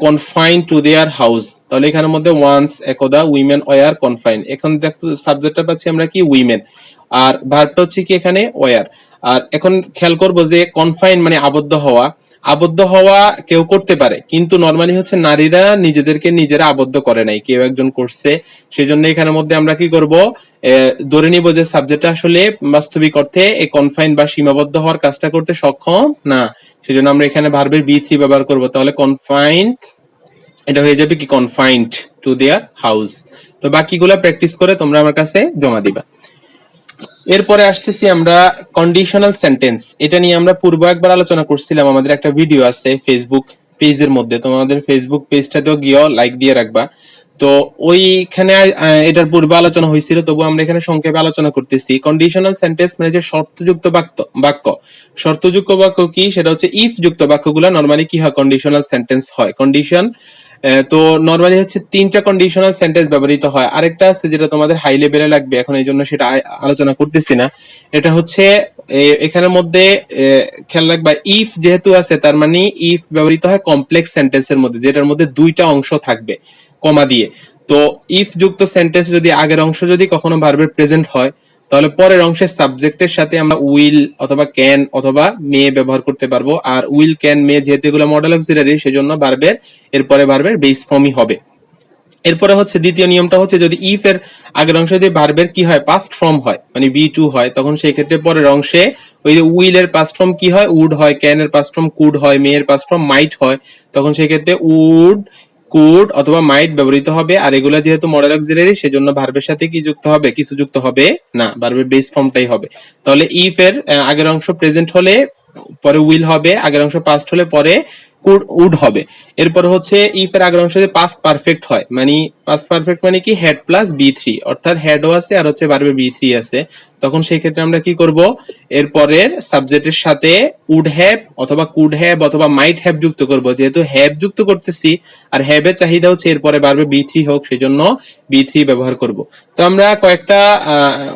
confine to their house. তাহলে এখানের মধ্যে ওয়ান্স একদা উইমেন ওয়্যার কনফাইন, এখন দেখো সাবজেক্টটা পাচ্ছি আমরা কি উইমেন, আর ভার্বটা হচ্ছে কি এখানে ওয়্যার। আর এখন খেয়াল করবো যে কনফাইন মানে আবদ্ধ হওয়া। আবদ্ধ হওয়া কেউ করতে পারে, কিন্তু নর্মালি হচ্ছে নারীরা নিজেদেরকে নিজেরা আবদ্ধ করে নাই, কেউ একজন করছে। সেজন্য এখানের মধ্যে আমরা কি করব, ধরে নিব যে সাবজেক্টটা আসলে বাস্তবিক অর্থে এই কনফাইন বা সীমাবদ্ধ হওয়ার কাজটা করতে সক্ষম না। সেজন্য আমরা এখানে ভার্বের বি3 ব্যবহার করব। তাহলে কনফাইন এটা হয়ে যাবে কি কনফাইন্ড টু দেয়ার হাউস। তো বাকিগুলা প্র্যাকটিস করে তোমরা আমার কাছে জমা দিবা। এরপরে আসতেছি আমরা কন্ডিশনাল সেন্টেন্স। এটা নিয়ে আমরা পূর্ব একবার আলোচনা করছিলাম, আমাদের একটা ভিডিও আছে ফেসবুক পেজের মধ্যে, তোমাদের ফেসবুক পেজটাতেও গিয়ে লাইক দিয়ে রাখবা। তো ওইখানে এটার পূর্বে আলোচনা হয়েছিল, তবু আমরা এখানে সংক্ষেপে আলোচনা করতেছি। কন্ডিশনাল সেন্টেন্স মানে যে শর্তযুক্ত বাক্য। শর্তযুক্ত বাক্য কি, সেটা হচ্ছে ইফ যুক্ত বাক্যগুলো নরমালি কি হয়, কন্ডিশনাল সেন্টেন্স হয়। কন্ডিশন তো নরমালি হচ্ছে 3টা কন্ডিশনাল সেন্টেন্স ব্যবহৃত হয়। আরেকটা আছে যেটা তোমাদের হাই লেভেলে লাগবে, এখন এই জন্য সেটা আলোচনা করতেছি না। এটা হচ্ছে এখানের মধ্যে খেয়াল রাখবা, ইফ যেহেতু আছে তার মানে ইফ ব্যবহৃত হয় কমপ্লেক্স সেন্টেন্সের মধ্যে, যেটার মধ্যে 2টা অংশ থাকবে কমা দিয়ে। তো ইফ যুক্ত সেন্টেন্স যদি আগের অংশ যদি কখনো ভার্বের প্রেজেন্ট হয়, তাহলে পরের অংশের সাবজেক্টের সাথে আমরা উইল অথবা ক্যান অথবা মে ব্যবহার করতে পারবো। আর উইল ক্যান মে যেহেতু এগুলো মডেল অক্সিলারি, সেজন্য ভার্বের এরপরে ভার্বের বেস ফর্মই হবে। এরপরে হচ্ছে দ্বিতীয় নিয়মটা হচ্ছে, যদি ইফ এর আগের অংশে যদি ভার্বের কি হয় পাস্ট ফর্ম হয়, মানে বি2 হয়, তখন সেই ক্ষেত্রে পরের অংশে ওই যে উইল এর পাস্ট ফর্ম কি হয়, উড হয়, ক্যান এর পাস্ট ফর্ম কুড হয়, মে এর পাস্ট ফর্ম মাইট হয়, তখন সেই ক্ষেত্রে উড কুড অথবা মাইট ব্যবহৃত হবে। আর এগুলা যেহেতু মডেল অক্সিলারি, সেজন্য ভার্বের সাথে কি যুক্ত হবে, কিছু যুক্ত হবে না, ভার্বের বেস ফর্মটাই হবে। তাহলে ইফ এর আগের অংশ প্রেজেন্ট হলে পরে উইল হবে, আগের অংশ পাস্ট হলে পরে উড হবে। এরপর হচ্ছে ইফ এর আগের অংশ যদি পাস্ট পারফেক্ট হয়, মানে পাস্ট পারফেক্ট মানে কি হ্যাড প্লাস বি3, অর্থাৎ হ্যাডও আছে আর হচ্ছে ভার্বে বি3 আছে, তখন সেই ক্ষেত্রে আমরা কি করব, এরপরের সাবজেক্টের সাথে উড হ্যাভ অথবা কুড হ্যাভ অথবা মাইট হ্যাভ যুক্ত করব। যেহেতু হ্যাভ যুক্ত করতেছি আর হ্যাভের চাহিদা হচ্ছে এরপরে ভার্বে বি3 হোক, সেজন্য বি3 ব্যবহার করব। তো আমরা কয়েকটা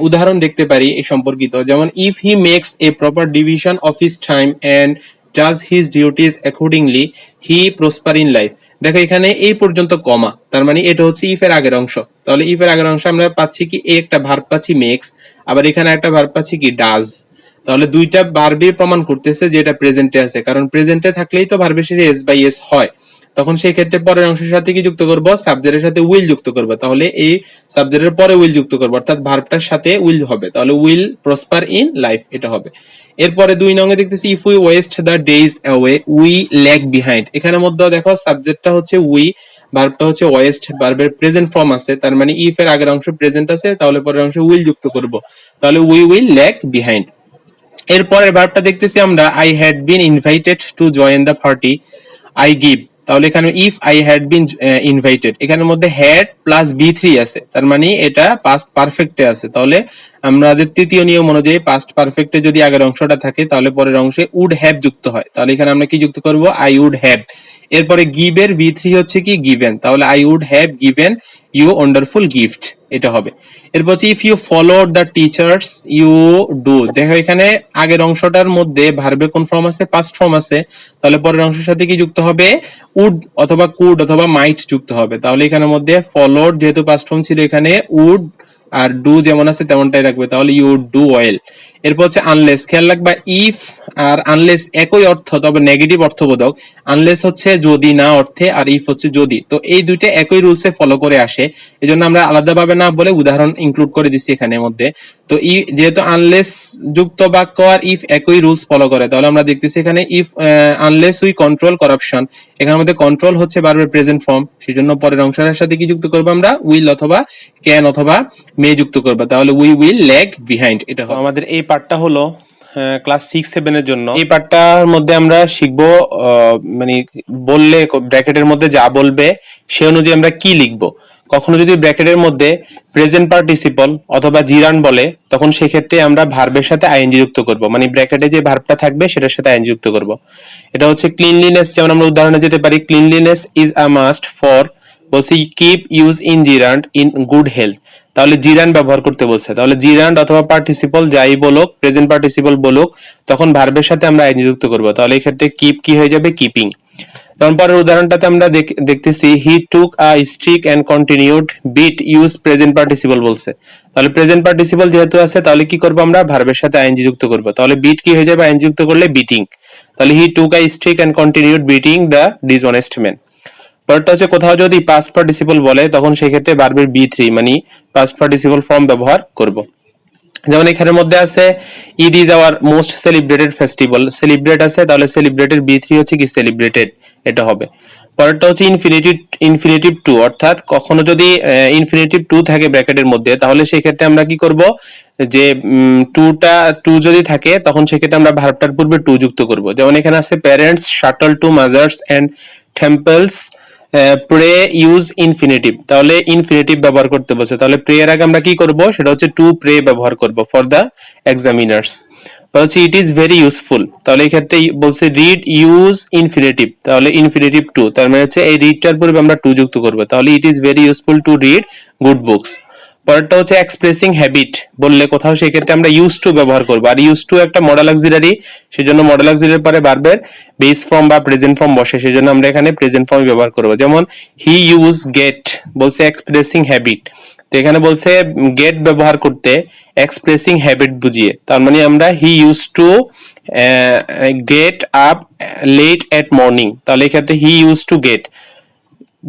উদাহরণ দেখতে পারি এই সম্পর্কিত, যেমন if he makes a proper division of his time and does his duties accordingly he prosper in life। দেখো এখানে এই পর্যন্ত কমা, তার মানে এটা হচ্ছে ইফ এর আগের অংশ। তাহলে ইফ এর আগের অংশ আমরা পাচ্ছি কি, একটা ভার্ব পাচ্ছি মেক্স, আবার এখানে একটা ভার্ব পাচ্ছি কি ডাজ। তাহলে দুইটা ভার্বই প্রমাণ করতেছে যে এটা প্রেজেন্টে আছে, কারণ প্রেজেন্টে থাকলেই তো ভার্বের শেষে এস বাই এস হয়। তখন সেই ক্ষেত্রে পরের অংশের সাথে কি যুক্ত করব, সাবজেক্টের সাথে উইল যুক্ত করব। তাহলে এই সাবজেক্টের পরে উইল যুক্ত করব, অর্থাৎ ভার্বটার সাথে উইল হবে, তাহলে উইল প্রসপার ইন লাইফ এটা হবে। এরপরে 2 নং এ দেখতেছি if we West the days away we lag behind. এখানের মধ্যে দেখো সাবজেক্টটা হচ্ছে উই, ভার্বটা হচ্ছে ওয়েস্ট, ভার্বের প্রেজেন্ট ফর্ম আছে, তার মানে ইফ এর আগের অংশ প্রেজেন্ট আছে, তাহলে পরের অংশে উইল যুক্ত করব, তাহলে উই উইল ল্যাগ বিহাইন্ড। এরপরের ভার্বটা দেখতেছি আমরা I had been invited to join the party I give. তাহলে এখানে if I had been invited, এখানের মধ্যে হ্যাড প্লাস বি3 আছে, তার মানে এটা পাস্ট পারফেক্টে আছে। তাহলে আমাদের তৃতীয় নিয়ম অনুযায়ী পাস্ট পারফেক্টে যদি আগের অংশটা থাকে, তাহলে পরের অংশে উড হ্যাভ যুক্ত হয়, তাহলে এখানে আমরা কি যুক্ত করব, আই উড হ্যাভ। এরপরে গিভ এর বি3 হচ্ছে কি গিভেন, তাহলে I would have given you wonderful gift এটা হবে। এরপর হচ্ছে if you follow the teachers you do. দেখো এখানে আগের অংশটার মধ্যে ভার্বে কোন ফর্ম আছে, পাস্ট ফর্ম আছে, তাহলে পরের অংশের সাথে কি যুক্ত হবে, উড অথবা কুড অথবা মাইট যুক্ত হবে। তাহলে এখানের মধ্যে ফলোড যেহেতু পাস্ট ফর্ম ছিল, এখানে উড আর ডু যেমন আছে তেমনটাই রাখবে, তাহলে ইউ ডু ওয়েল। এরপর হচ্ছে আনলেস, খেয়াল রাখবা ইফ আর আনলেস একই অর্থ, তবে নেগেটিভ অর্থবোধক। আনলেস হচ্ছে যদি না অর্থে, আর ইফ হচ্ছে যদি, তো এই দুইটা একই রুলসে ফলো করে আসে, এজন্য আমরা আলাদাভাবে না বলে উদাহরণ ইনক্লুড করে দিচ্ছি এখানের মধ্যে। তো যেহেতু আনলেস যুক্ত বাক্য আর ইফ একই রুলস ফলো করে, তাহলে আমরা দেখতেছি এখানে if unless we control corruption, এখানের মধ্যে কন্ট্রোল হচ্ছে ভার্বের প্রেজেন্ট ফর্ম, সেজন্য পরের অংশের সাথে কি যুক্ত করব, আমরা উইল অথবা ক্যান অথবা মে যুক্ত করব, তাহলে উই উইল ল্যাগ বিহাইন্ড এটা। আমাদের এই পার্টটা হলো ক্লাস 6-7 এর জন্য। এই পার্টটার মধ্যে আমরা শিখবো মানে বললে ব্র্যাকেটের মধ্যে যা বলবে সে অনুযায়ী আমরা কি লিখবো। কখনো যদি ব্র্যাকেটের মধ্যে প্রেজেন্ট পার্টিসিপল অথবা জিরান বলে, তখন সেক্ষেত্রে আমরা ভার্বের সাথে আইএনজি যুক্ত করব, মানে ব্র্যাকেটে যে ভার্বটা থাকবে সেটার সাথে আইএনজি যুক্ত করব। এটা হচ্ছে ক্লিনলিনেস, যেমন আমরা উদাহরণে যেতে পারি cleanliness is a must for বলছি keep use in gerund in good health, তাহলে জিরান্ড ব্যবহার করতে বলছে। তাহলে জিরান্ড অথবা পার্টিসিপল যাই বলুক, প্রেজেন্ট পার্টিসিপল বলুক, তখন ভার্বের সাথে আমরা আইএনজি যুক্ত করব। তাহলে এই ক্ষেত্রে কিপ কি হয়ে যাবে? কিপিং। তখন পরের উদাহরণটাতে আমরা দেখতেছি he took a stick and continued beat use present participle বলছে। তাহলে প্রেজেন্ট পার্টিসিপল যেহেতু আছে তাহলে কি করব আমরা? ভার্বের সাথে আইএনজি যুক্ত করব। তাহলে বিট কি হয়ে যাবে? আইএনজি যুক্ত করলে বিটিং। তাহলে he took a stick and continued beating the dishonest man. পরেরটা হচ্ছে কোথাও যদি পাস্ট পার্টিসিপল বলে তখন সেক্ষেত্রে ভার্বের বি3 মানে পাস্ট পার্টিসিপল ফর্ম ব্যবহার করব। যেমন এখানের মধ্যে আছে Eid is our most celebrated festival, celebrate আছে তাহলে সেলিব্রেটেড বি3 হচ্ছে কি? সেলিব্রেটেড, এটা হবে। পরেরটা হচ্ছে ইনফিনিটিভ টু, অর্থাৎ কখনো যদি ইনফিনিটিভ টু থাকে ব্র্যাকেটের মধ্যে তাহলে সেই ক্ষেত্রে আমরা কি করব? যে টু যদি থাকে তখন সেক্ষেত্রে আমরা ভার্বটার পূর্বে টু যুক্ত করব। যেমন এখানে আছে parents shuttle to mazars and temples pray use infinitive, তাহলে ইনফিনিটিভ ব্যবহার করতে বলছে। তাহলে প্রে এর আগে আমরা কি করব? সেটা হচ্ছে টু প্রে ব্যবহার করব ফর দ্য এক্সামিনার্স। বলছে ইট ইজ ভেরি ইউজফুল, তাহলে এই ক্ষেত্রে বলছে রিড ইউজ ইনফিনিটিভ, তাহলে ইনফিনিটিভ টু, তার মানে হচ্ছে এই রিডটার পূর্বে আমরা টু যুক্ত করব। তাহলে it is very useful to read good books. পরেরটা হচ্ছে এক্সপ্রেসিং হ্যাবিট বললে কোথাও সেই ক্ষেত্রে আমরা ইউজ টু ব্যবহার করব। আর ইউজ টু একটা মডেল অক্সিলারি, সেজন্য মডেল অক্সিলারির পরে ভার্বের বেস ফর্ম বা প্রেজেন্ট ফর্ম বসে, সেজন্য আমরা এখানে প্রেজেন্ট ফর্ম ব্যবহার করব। যেমন হি ইউজ গেট বলছে এক্সপ্রেসিং হ্যাবিট, তো এখানে বলছে গেট ব্যবহার করতে এক্সপ্রেসিং হ্যাবিট বুঝিয়ে, তার মানে আমরা he use to get up late at morning, তাহলে এক্ষেত্রে হি ইউজ টু গেট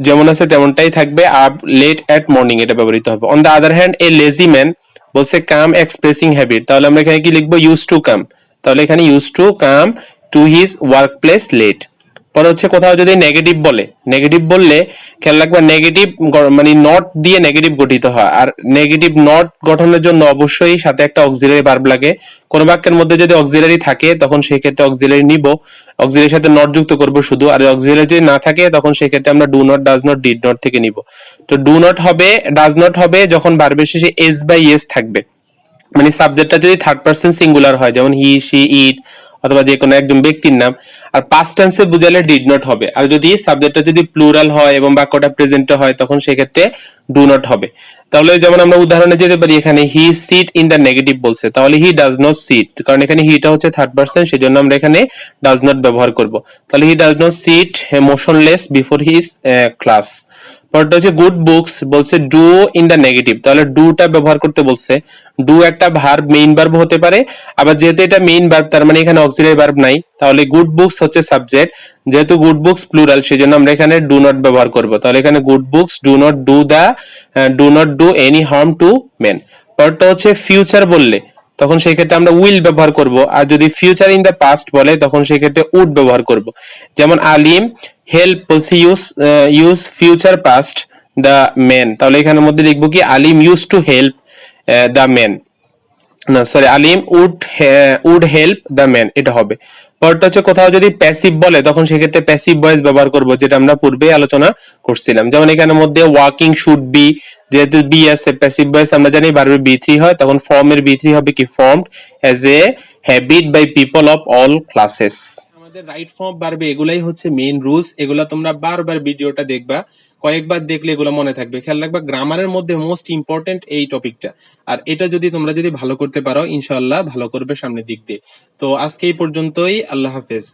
যেমন আছে তেমনটাই থাকবে, আপ লেট এট মর্নিং এটা ব্যবহৃত হবে। On the other hand A lazy man বলছে কাম এক্সপ্রেসিং হ্যাবিট, তাহলে আমরা এখানে কি লিখবো? ইউজ টু কাম, তাহলে এখানে use to come to his work place late. পরে হচ্ছে কোথাও যদি নেগেটিভ বলে, নেগেটিভ বললে খেয়াল রাখবা নেগেটিভ মানে নট দিয়ে নেগেটিভ গঠিত হয়, আর নেগেটিভ নট গঠনের জন্য অবশ্যই সাথে একটা অক্সিলারি ভার্ব লাগে। কোন বাক্যের মধ্যে যদি অক্সিলারি থাকে তখন সেই ক্ষেত্রে অক্সিলারি নিব, অক্সিলারির সাথে নট যুক্ত করব শুধু, আর অক্সিলারি যদি না থাকে তখন সেই ক্ষেত্রে আমরা do not, does not, did not থেকে নিব। তো ডু নট হবে, ডাজ নট হবে যখন ভার্বের শেষে এস বাই এস থাকবে, মানে সাবজেক্টটা যদি থার্ড পারসন সিঙ্গুলার হয়, যেমন হি, শি, ইট অথবা যে কোনো একজন ব্যক্তির নাম। আর পাস্ট টেন্সে বুঝালে ডিড নট হবে, আর যদি সাবজেক্টটা যদি প্লুরাল হয় এবং বাক্যটা প্রেজেন্টে হয় তখন সেক্ষেত্রে ডু নট হবে। তাহলে যেমন আমরা উদাহরণে যেতে পারি, এখানে হি সিট ইন দ্য নেগেটিভ বলছে, তাহলে হি ডাজ নট সিট, কারণ এখানে হিটা হচ্ছে থার্ড পারসন, সেজন্য আমরা এখানে ডাজ নট ব্যবহার করব। তাহলে he does not sit motionless before his class. পরটা হচ্ছে গুড বুকস বলছে ডু ইন দ্য নেগেটিভ, তাহলে ডুটা ব্যবহার করতে বলছে। ডু একটা ভার্ব, মেইন ভার্ব হতে পারে, আবার যেহেতু এটা মেইন ভার্ব তার মানে এখানে অক্সিলারি ভার্ব নাই, তাহলে গুড বুকস হচ্ছে সাবজেক্ট, যেহেতু গুড বুকস প্লুরাল সেজন্য আমরা এখানে ডু নট ব্যবহার করব। তাহলে এখানে good books do not do any harm to men. পরটা হচ্ছে ফিউচার বললে তখন সেই ক্ষেত্রে আমরা উইল ব্যবহার করব, আর যদি ফিউচার ইন দ্য পাস্ট বলে তখন সেই ক্ষেত্রে উড ব্যবহার করব। যেমন আলিম হেল্প বলছে use future past the man, তাহলে এখানের মধ্যে লিখবো কি Alim use to help the man, না sorry Alim would help the man, এটা হবে। পরটা হচ্ছে কোথাও যদি প্যাসিভ বলে তখন সেক্ষেত্রে প্যাসিভ ভয়েস ব্যবহার করব, যেটা আমরা পূর্বে আলোচনা করছিলাম। যেমন এখানের মধ্যে ওয়াকিং শুড বি, যেহেতু বি আছে প্যাসিভ ভয়েস আমরা জানি ভার্বের বি3 হয়, তখন ফর্মের বি3 হবে কি formed as a habit by people of all classes. আমাদের রাইট ফর্ম ভার্বে এগুলাই হচ্ছে মেইন রুলস, এগুলা তোমরা বারবার ভিডিওটা দেখবা, কয়েকবার দেখলে এগুলো মনে থাকবে। খেয়াল রাখবা গ্রামারের মধ্যে মোস্ট ইম্পর্টেন্ট এই টপিকটা, আর এটা যদি তোমরা ভালো করতে পারো ইনশাআল্লাহ ভালো করবে সামনের দিক দিয়ে। তো আজকে এই পর্যন্তই, আল্লাহ হাফেজ।